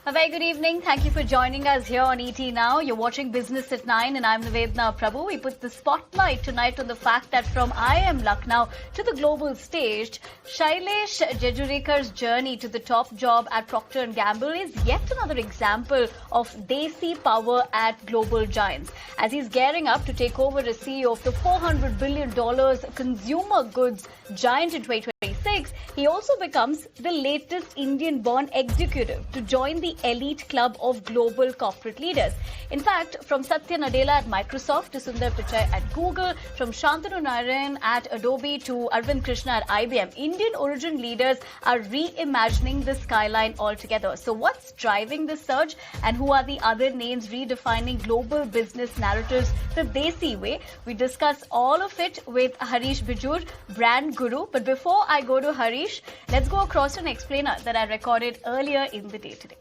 A very good evening. Thank you for joining us here on ET Now. You're watching Business at 9 and I'm Nivedna Prabhu. We put the spotlight tonight on the fact that from IIM Lucknow to the global stage, Shailesh Jejurikar's journey to the top job at Procter & Gamble is yet another example of Desi power at global giants. As he's gearing up to take over as CEO of the $400 billion consumer goods giant in 2026, he also becomes the latest Indian-born executive to join the elite club of global corporate leaders. In fact, from Satya Nadella at Microsoft to Sundar Pichai at Google, from Shantanu Narayan at Adobe to Arvind Krishna at IBM, Indian origin leaders are reimagining the skyline altogether. So what's driving this surge and who are the other names redefining global business narratives the Desi way? We discuss all of it with Harish Bijur, brand guru. But before I go to Harish, let's go across an explainer that I recorded earlier in the day today.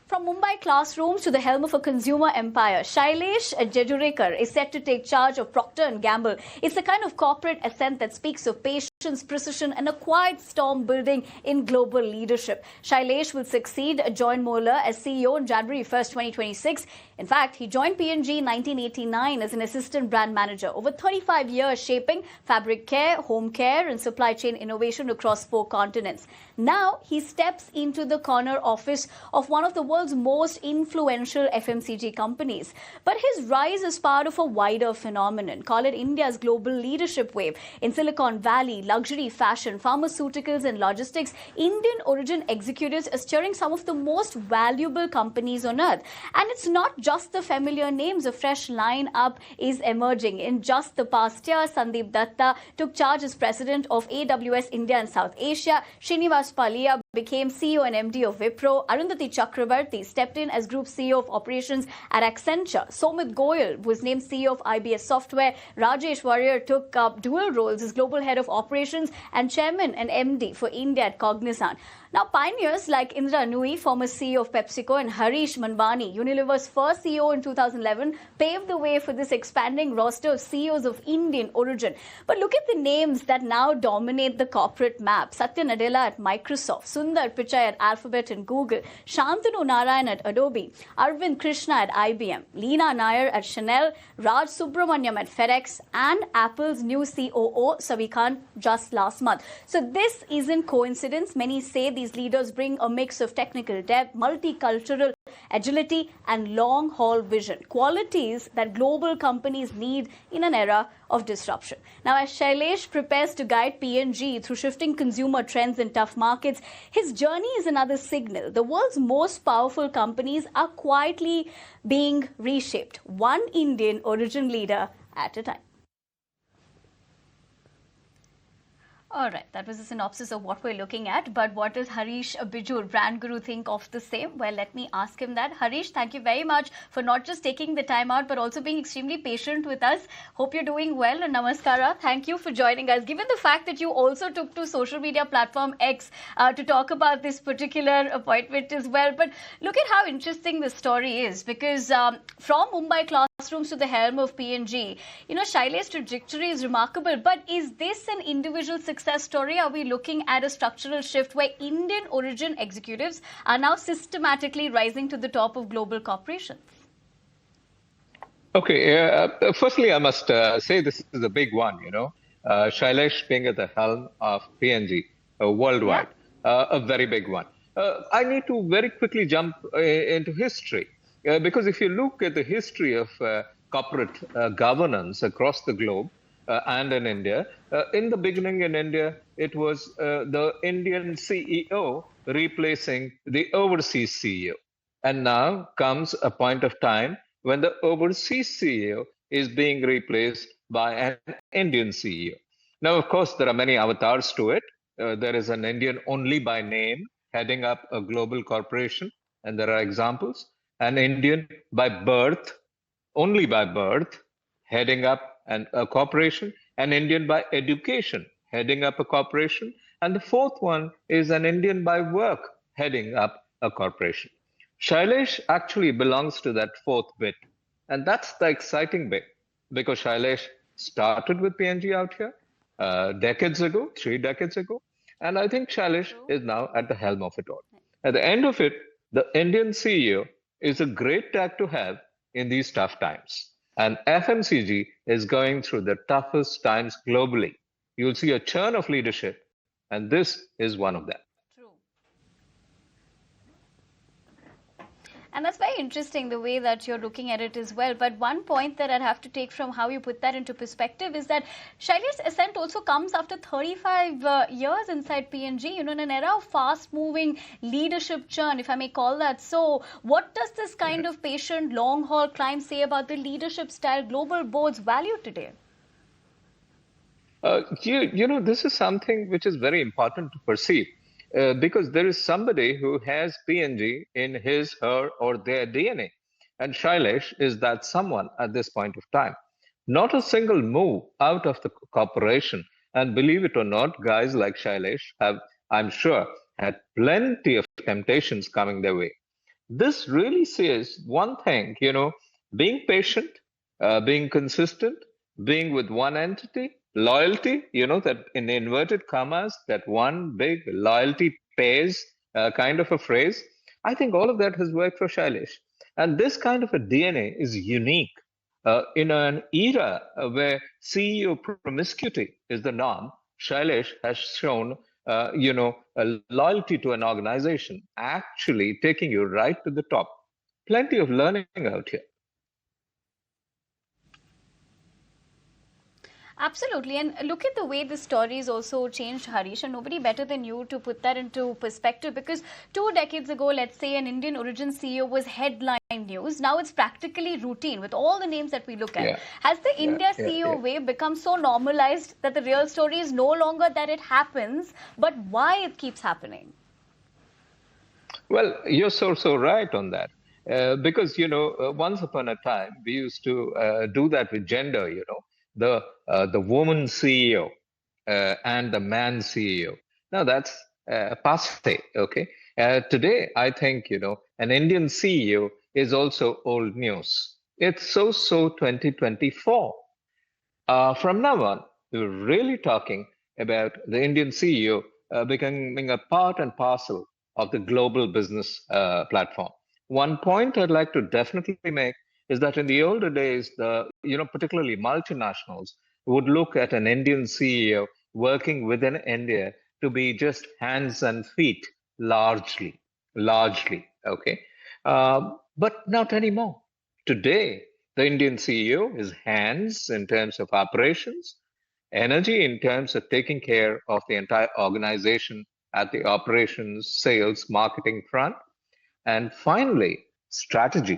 From Mumbai classrooms to the helm of a consumer empire, Shailesh Jejurikar is set to take charge of Procter & Gamble. It's the kind of corporate ascent that speaks of patience, precision and a quiet storm building in global leadership. Shailesh will succeed John Moeller as CEO on January 1st, 2026. In fact, he joined P&G in 1989 as an assistant brand manager. Over 35 years shaping fabric care, home care and supply chain innovation across 4 continents. Now he steps into the corner office of one of the world's most influential FMCG companies. But his rise is part of a wider phenomenon. Call it India's global leadership wave. In Silicon Valley, luxury, fashion, pharmaceuticals and logistics, Indian origin executives are steering some of the most valuable companies on earth. And it's not just the familiar names. A fresh lineup is emerging. In just the past year, Sandeep Datta took charge as president of AWS India and South Asia. Srinivas Pallia became CEO and MD of Wipro. Arundhati Chakrabarti stepped in as Group CEO of Operations at Accenture. Somit Goyal was named CEO of IBS Software. Rajesh Warrior took up dual roles as Global Head of Operations and Chairman and MD for India at Cognizant. Now, pioneers like Indra Nui, former CEO of PepsiCo, and Harish Manwani, Unilever's first CEO in 2011, paved the way for this expanding roster of CEOs of Indian origin. But look at the names that now dominate the corporate map. Satya Nadella at Microsoft, Sundar Pichai at Alphabet and Google, Shantanu Narayan at Adobe, Arvind Krishna at IBM, Leena Nair at Chanel, Raj Subramaniam at FedEx, and Apple's new COO, Savi Khan, just last month. So this isn't coincidence. Many say these leaders bring a mix of technical depth, multicultural agility and long-haul vision, qualities that global companies need in an era of disruption. Now, as Shailesh prepares to guide P&G through shifting consumer trends in tough markets, his journey is another signal. The world's most powerful companies are quietly being reshaped, one Indian origin leader at a time. All right, that was a synopsis of what we're looking at. But what does Harish Bijur, brand guru, think of the same? Well, let me ask him that. Harish, thank you very much for not just taking the time out, but also being extremely patient with us. Hope you're doing well. And namaskara. Thank you for joining us. Given the fact that you also took to social media platform X to talk about this particular appointment as well. But look at how interesting this story is, because from Mumbai classrooms to the helm of P&G, Shailesh's trajectory is remarkable. But is this an individual success story? Are we looking at a structural shift where Indian origin executives are now systematically rising to the top of global corporations? Okay, firstly, I must say this is a big one, Shailesh being at the helm of P&G worldwide, a very big one. I need to very quickly jump into history, because if you look at the history of corporate governance across the globe, and in India. In the beginning in India, it was the Indian CEO replacing the overseas CEO. And now comes a point of time when the overseas CEO is being replaced by an Indian CEO. Now, of course, there are many avatars to it. There is an Indian only by name heading up a global corporation, and there are examples. An Indian by birth, only by birth, heading up a corporation, an Indian by education, heading up a corporation, and the fourth one is an Indian by work, heading up a corporation. Shailesh actually belongs to that fourth bit, and that's the exciting bit, because Shailesh started with P&G out here decades ago, 3 decades ago, And I think Shailesh True. is now at the helm of it all. At the end of it, the Indian CEO is a great tag to have in these tough times. And FMCG is going through the toughest times globally. You'll see a churn of leadership, and this is one of them. True. And that's very interesting the way that you're looking at it as well. But one point that I'd have to take from how you put that into perspective is that Shailesh's ascent also comes after 35 years inside PNG, in an era of fast moving leadership churn, if I may call that. So, what does this kind of patient long haul climb say about the leadership style global boards value today? This is something which is very important to perceive because there is somebody who has PNG in his, her, or their DNA. And Shailesh is that someone at this point of time. Not a single move out of the corporation. And believe it or not, guys like Shailesh have, I'm sure, had plenty of temptations coming their way. This really says one thing, being patient, being consistent, being with one entity, loyalty, that in inverted commas, that one big loyalty pays kind of a phrase. I think all of that has worked for Shailesh. And this kind of a DNA is unique. In an era where CEO promiscuity is the norm, Shailesh has shown, a loyalty to an organization, actually taking you right to the top. Plenty of learning out here. Absolutely. And look at the way this story is also changed, Harish, and nobody better than you to put that into perspective because 2 decades ago, let's say an Indian origin CEO was headline news. Now it's practically routine with all the names that we look at. Yeah, Has the yeah, India yeah, CEO yeah. way become so normalized that the real story is no longer that it happens, but why it keeps happening? Well, you're so right on that. Because once upon a time we used to do that with gender. The woman CEO and the man CEO. Now that's passe. Okay. Today, I think an Indian CEO is also old news. It's so 2024. From now on, we're really talking about the Indian CEO becoming a part and parcel of the global business platform. One point I'd like to definitely make is that in the older days, particularly multinationals would look at an Indian CEO working within India to be just hands and feet, largely, okay? But not anymore. Today, the Indian CEO is hands in terms of operations, energy in terms of taking care of the entire organization at the operations, sales, marketing front, and finally, strategy.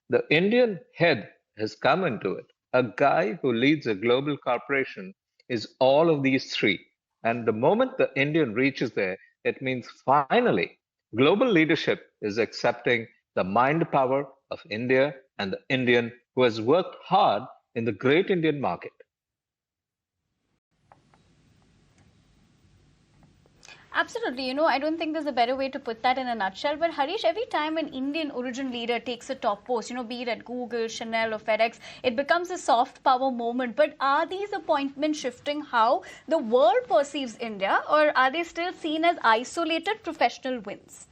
The Indian head has come into it. A guy who leads a global corporation is all of these three. And the moment the Indian reaches there, it means finally global leadership is accepting the mind power of India and the Indian who has worked hard in the great Indian market. Absolutely. I don't think there's a better way to put that in a nutshell. But Harish, every time an Indian origin leader takes a top post, be it at Google, Chanel, or FedEx, it becomes a soft power moment. But are these appointments shifting how the world perceives India, or are they still seen as isolated professional wins?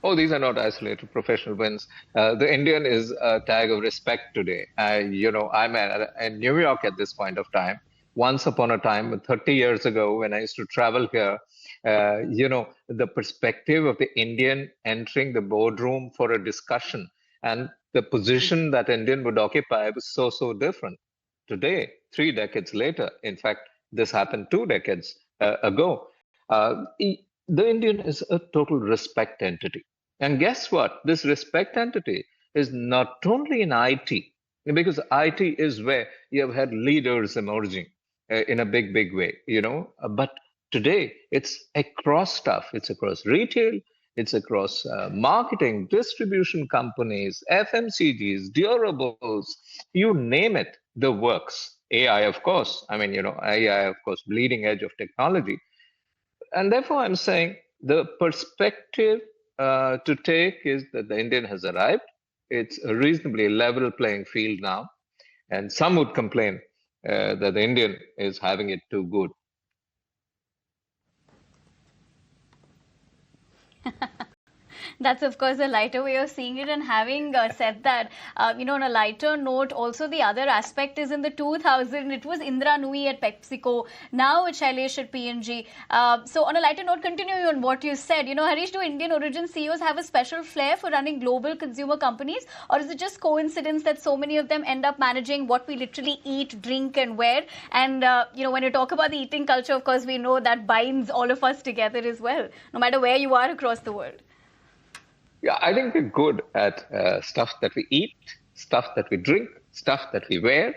Oh, these are not isolated professional wins. The Indian is a tag of respect today. I'm in New York at this point of time. Once upon a time, 30 years ago, when I used to travel here, the perspective of the Indian entering the boardroom for a discussion and the position that Indian would occupy was so different. Today, 3 decades later, in fact, this happened 2 decades ago. The Indian is a total respect entity. And guess what? This respect entity is not only in IT, because IT is where you have had leaders emerging in a big way, but today it's across stuff. It's across retail, it's across marketing, distribution companies, FMCGs, durables, you name it, the works. AI, of course. I mean, AI, of course, bleeding edge of technology. And therefore, I'm saying the perspective to take is that the Indian has arrived. It's a reasonably level playing field now. And some would complain that the Indian is having it too good. That's, of course, a lighter way of seeing it. And having said that, on a lighter note, also the other aspect is in the 2000, it was Indra Nui at PepsiCo. Now it's Shailesh at P&G. So on a lighter note, continuing on what you said, Harish, do Indian origin CEOs have a special flair for running global consumer companies? Or is it just coincidence that so many of them end up managing what we literally eat, drink and wear? And, when you talk about the eating culture, of course, we know that binds all of us together as well, no matter where you are across the world. Yeah, I think we're good at stuff that we eat, stuff that we drink, stuff that we wear,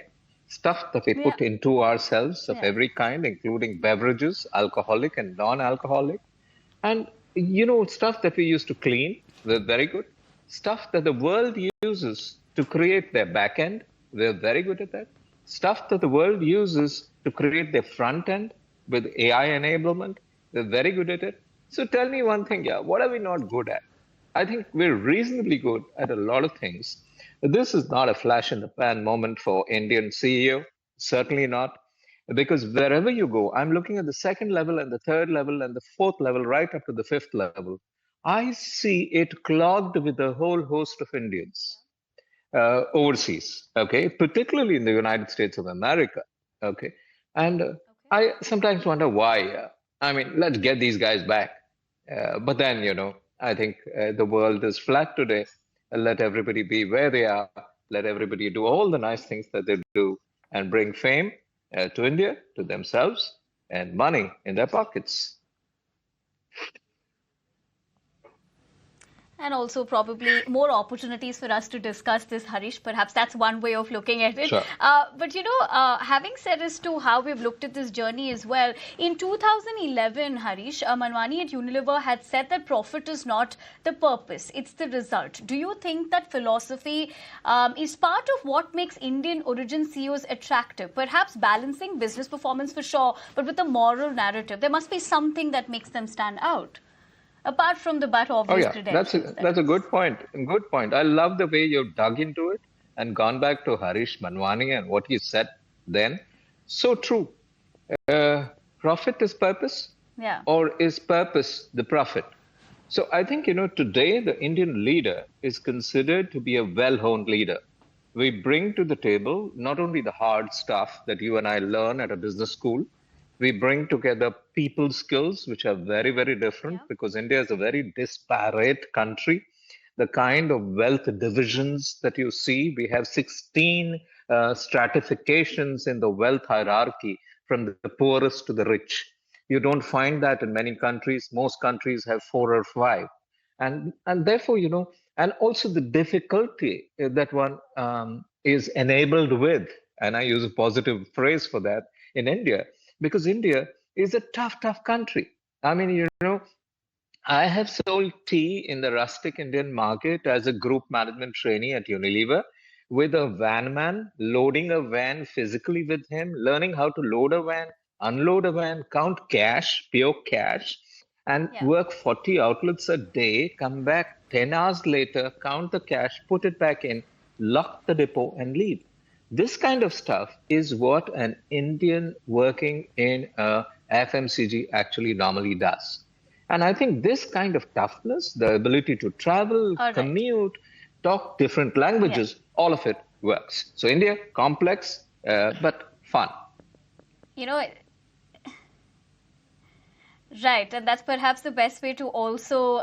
stuff that we put into ourselves of every kind, including beverages, alcoholic and non-alcoholic. And, stuff that we use to clean, we're very good. Stuff that the world uses to create their back end, we're very good at that. Stuff that the world uses to create their front end with AI enablement, we're very good at it. So tell me one thing, what are we not good at? I think we're reasonably good at a lot of things. This is not a flash in the pan moment for Indian CEO, certainly not. Because wherever you go, I'm looking at the second level and the third level and the fourth level, right up to the fifth level. I see it clogged with a whole host of Indians overseas, okay, particularly in the United States of America, okay. And I sometimes wonder why. Let's get these guys back. But then, I think the world is flat today. Let everybody be where they are. Let everybody do all the nice things that they do and bring fame to India, to themselves, and money in their pockets. And also probably more opportunities for us to discuss this, Harish. Perhaps that's one way of looking at it. Sure. But, having said as to how we've looked at this journey as well, in 2011, Harish, Manwani at Unilever had said that profit is not the purpose, it's the result. Do you think that philosophy is part of what makes Indian origin CEOs attractive? Perhaps balancing business performance for sure, but with a moral narrative. There must be something that makes them stand out. Apart from the but obvious credentials. That's a good point. Good point. I love the way you've dug into it and gone back to Harish Manwani and what he said then. So true. Profit is purpose, or is purpose the profit? So I think, today the Indian leader is considered to be a well-honed leader. We bring to the table not only the hard stuff that you and I learn at a business school, we bring together people skills, which are very, very different because India is a very disparate country. The kind of wealth divisions that you see, we have 16 stratifications in the wealth hierarchy from the poorest to the rich. You don't find that in many countries. Most countries have 4 or 5. And therefore, and also the difficulty that one is enabled with, and I use a positive phrase for that, in India, because India is a tough, tough country. I have sold tea in the rustic Indian market as a group management trainee at Unilever with a van man, loading a van physically with him, learning how to load a van, unload a van, count cash, pure cash, and work 40 outlets a day, come back 10 hours later, count the cash, put it back in, lock the depot and leave. This kind of stuff is what an Indian working in FMCG actually normally does. And I think this kind of toughness, the ability to travel, commute, talk different languages, all of it works. So India, complex, but fun. Right, and that's perhaps the best way to also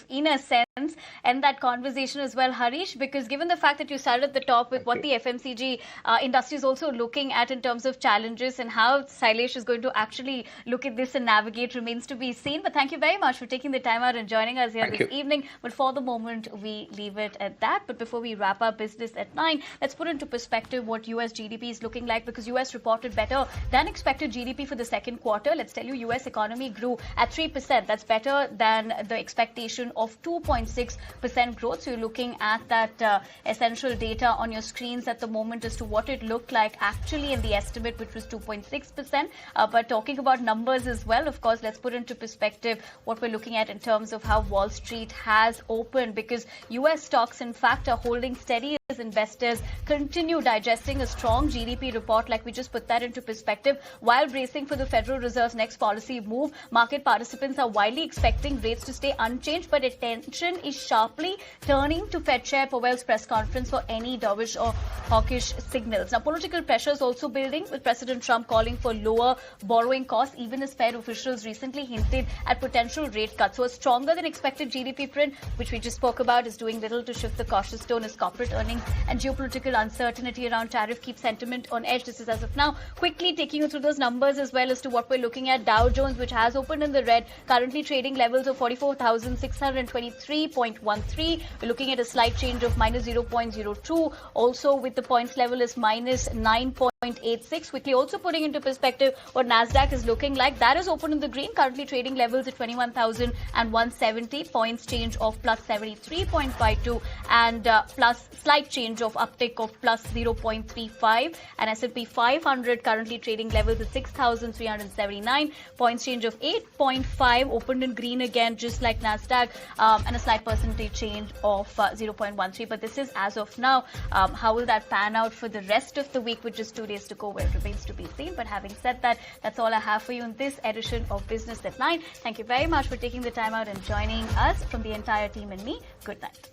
in a sense, end that conversation as well, Harish, because given the fact that you started at the top with what the FMCG industry is also looking at in terms of challenges and how Shailesh is going to actually look at this and navigate remains to be seen. But thank you very much for taking the time out and joining us here this evening. But for the moment, we leave it at that. But before we wrap up business at 9, let's put into perspective what US GDP is looking like, because US reported better than expected GDP for the second quarter. Let's tell you, US economy grew at 3%. That's better than the expectation of 2.6% growth. So you're looking at that essential data on your screens at the moment as to what it looked like actually in the estimate, which was 2.6%. But talking about numbers as well, of course, let's put into perspective what we're looking at in terms of how Wall Street has opened, because US stocks, in fact, are holding steady investors continue digesting a strong GDP report, like we just put that into perspective, while bracing for the Federal Reserve's next policy move. Market participants are widely expecting rates to stay unchanged, but attention is sharply turning to Fed Chair Powell's press conference for any dovish or hawkish signals. Now, political pressure is also building, with President Trump calling for lower borrowing costs, even as Fed officials recently hinted at potential rate cuts. So a stronger than expected GDP print, which we just spoke about, is doing little to shift the cautious tone as corporate earnings and geopolitical uncertainty around tariff keep sentiment on edge. This is as of now. Quickly taking you through those numbers as well as to what we're looking at. Dow Jones, which has opened in the red, currently trading levels of 44,623.13. We're looking at a slight change of minus 0.02. Also with the points level is minus 9.86. Quickly also putting into perspective what Nasdaq is looking like. That is open in the green, currently trading levels at 21,170. Points change of plus 73.52 and plus slight change of uptick of plus 0.35. And S&P 500 currently trading levels at 6,379. Points change of 8.5, opened in green again, just like Nasdaq, and a slight percentage change of 0.13. But this is as of now. How will that pan out for the rest of the week with just 2 days to go? Well, it remains to be seen. But having said that, that's all I have for you in this edition of Business at 9. Thank you very much for taking the time out and joining us. From the entire team and me, good night.